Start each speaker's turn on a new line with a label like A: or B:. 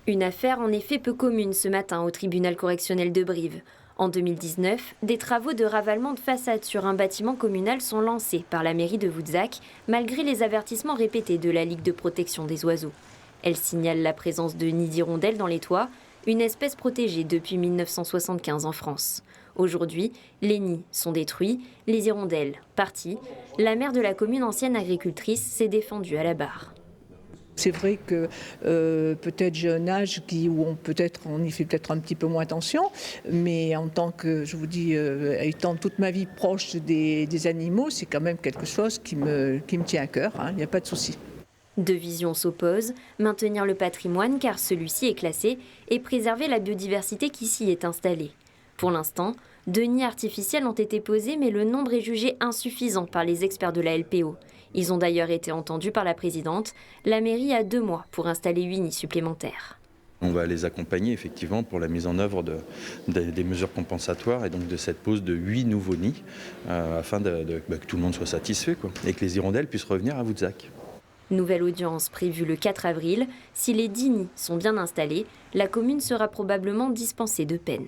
A: Une affaire en effet peu commune ce matin au tribunal correctionnel de Brive. En 2019, des travaux de ravalement de façade sur un bâtiment communal sont lancés par la mairie de Voutzac, malgré les avertissements répétés de la Ligue de protection des oiseaux. Elle signale la présence de nids d'hirondelles dans les toits, une espèce protégée depuis 1975 en France. Aujourd'hui, les nids sont détruits, les hirondelles parties. La maire de la commune ancienne agricultrice s'est défendue à la barre.
B: C'est vrai que peut-être j'ai un âge où on y fait peut-être un petit peu moins attention, mais en tant que, je vous dis, étant toute ma vie proche des animaux, c'est quand même quelque chose qui me tient à cœur, hein, il n'y a pas de souci.
A: Deux visions s'opposent, maintenir le patrimoine car celui-ci est classé et préserver la biodiversité qui s'y est installée. Pour l'instant, 2 nids artificiels ont été posés mais le nombre est jugé insuffisant par les experts de la LPO. Ils ont d'ailleurs été entendus par la présidente. La mairie a 2 mois pour installer 8 nids supplémentaires.
C: On va les accompagner effectivement pour la mise en œuvre des mesures compensatoires et donc de cette pose de 8 nouveaux nids afin que tout le monde soit satisfait et que les hirondelles puissent revenir à Voutzac.
A: Nouvelle audience prévue le 4 avril. Si les 10 nids sont bien installés, la commune sera probablement dispensée de peine.